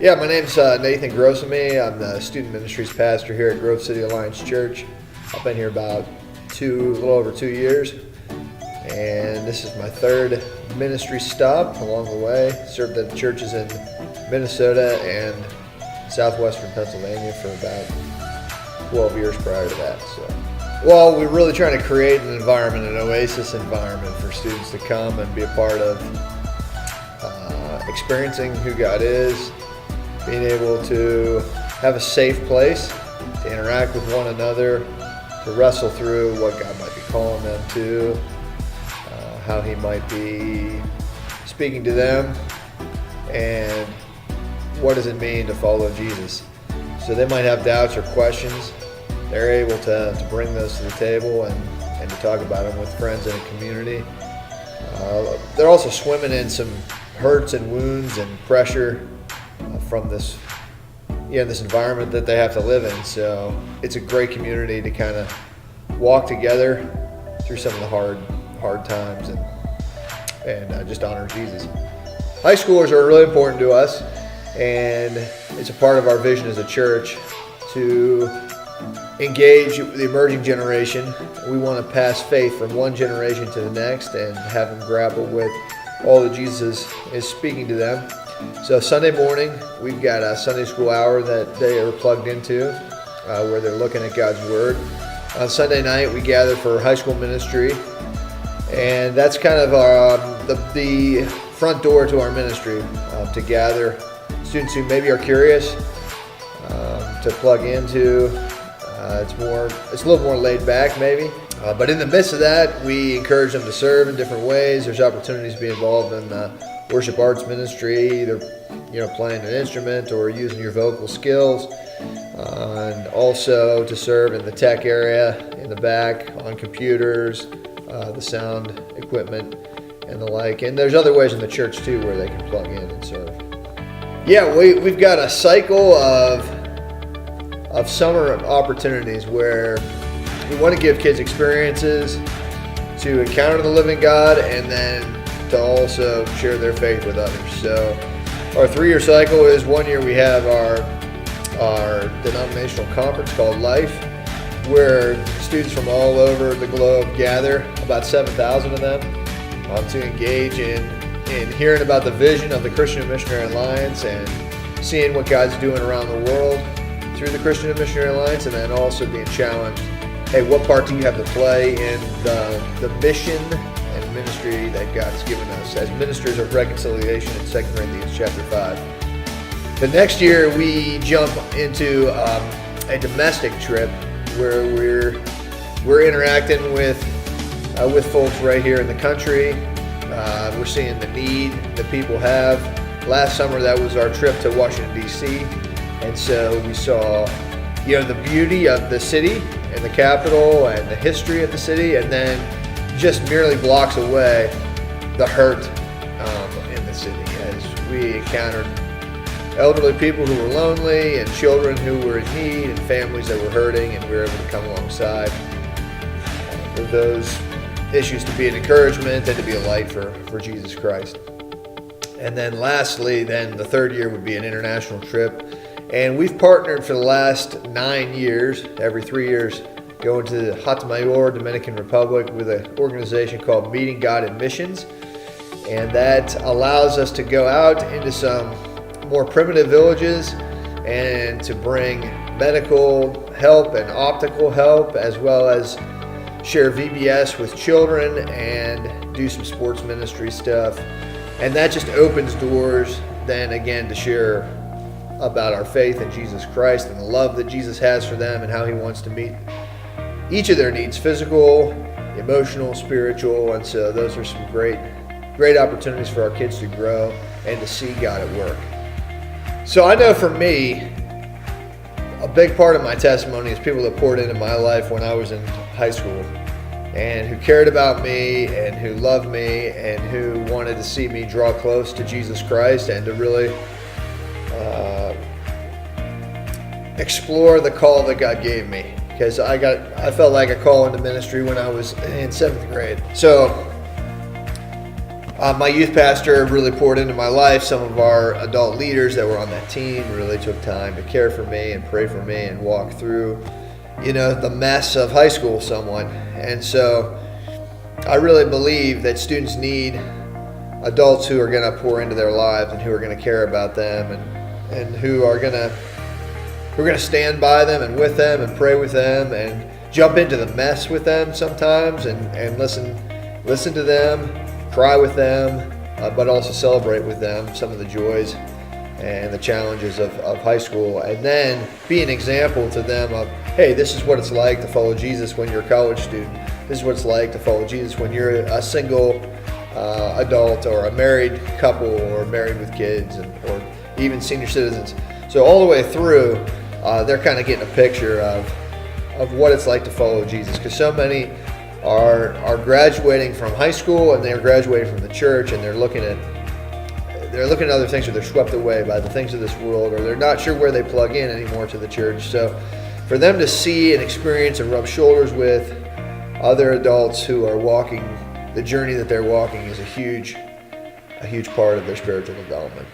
Yeah, my name's Nathan Grossamy. I'm the student ministries pastor here at Grove City Alliance Church. I've been here about a little over 2 years, and this is my third ministry stop along the way. Served at churches in Minnesota and southwestern Pennsylvania for about 12 years prior to that. Well, we're really trying to create an environment, an Oasis environment for students to come and be a part of experiencing who God is, being able to have a safe place to interact with one another, to wrestle through what God might be calling them to, how He might be speaking to them, and what does it mean to follow Jesus. So they might have doubts or questions. They're able to bring those to the table and to talk about them with friends in a community. They're also swimming in some hurts and wounds and pressure from this environment that they have to live in. So it's a great community to kind of walk together through some of the hard times and just honor Jesus. High schoolers are really important to us, and it's a part of our vision as a church to engage the emerging generation. We want to pass faith from one generation to the next and have them grapple with all that Jesus is speaking to them. So Sunday morning, we've got a Sunday school hour that they are plugged into where they're looking at God's Word. On Sunday night, we gather for high school ministry, and that's kind of the front door to our ministry, to gather students who maybe are curious, to plug into. It's a little more laid back maybe, but in the midst of that, we encourage them to serve in different ways. There's opportunities to be involved in worship arts ministry, either playing an instrument or using your vocal skills, and also to serve in the tech area in the back on computers, the sound equipment and the like. And there's other ways in the church too where they can plug in and serve. Yeah, we've got a cycle of summer opportunities where we want to give kids experiences to encounter the living God and then to also share their faith with others. So our 3-year cycle is 1 year we have our denominational conference called Life, where students from all over the globe gather, about 7,000 of them, to engage in hearing about the vision of the Christian Missionary Alliance and seeing what God's doing around the world through the Christian Missionary Alliance, and then also being challenged, hey, what part do you have to play in the mission and ministry that God's given us as ministers of reconciliation in 2 Corinthians chapter 5. The next year we jump into a domestic trip where we're interacting with folks right here in the country. We're seeing the need that people have. Last summer that was our trip to Washington, D.C., and so we saw the beauty of the city and the Capitol and the history of the city, and then just merely blocks away the hurt in the city as we encountered elderly people who were lonely and children who were in need and families that were hurting, and we were able to come alongside with those issues to be an encouragement and to be a light for Jesus Christ. And then lastly, the third year would be an international trip. And we've partnered for the last 9 years, every 3 years, going to Hatamayor, Dominican Republic, with an organization called Meeting God in Missions. And that allows us to go out into some more primitive villages and to bring medical help and optical help, as well as share VBS with children and do some sports ministry stuff. And that just opens doors then again to share about our faith in Jesus Christ and the love that Jesus has for them and how He wants to meet each of their needs, physical, emotional, spiritual. And so those are some great opportunities for our kids to grow and to see God at work. So I know for me, a big part of my testimony is people that poured into my life when I was in high school and who cared about me and who loved me and who wanted to see me draw close to Jesus Christ and to really explore the call that God gave me, because I felt like a call into ministry when I was in 7th grade. So My youth pastor really poured into my life. Some of our adult leaders that were on that team really took time to care for me and pray for me and walk through, the mess of high school somewhat. And so I really believe that students need adults who are going to pour into their lives and who are going to care about them and who are going to stand by them and with them and pray with them and jump into the mess with them sometimes and listen to them, cry with them, but also celebrate with them some of the joys and the challenges of high school, and then be an example to them of, hey, this is what it's like to follow Jesus when you're a college student. This is what it's like to follow Jesus when you're a single adult or a married couple or married with kids or even senior citizens. So all the way through, they're kind of getting a picture of what it's like to follow Jesus, because so many are graduating from high school and they're graduating from the church and they're looking at other things, or they're swept away by the things of this world, or they're not sure where they plug in anymore to the church. So for them to see and experience and rub shoulders with other adults who are walking the journey that they're walking is a huge part of their spiritual development.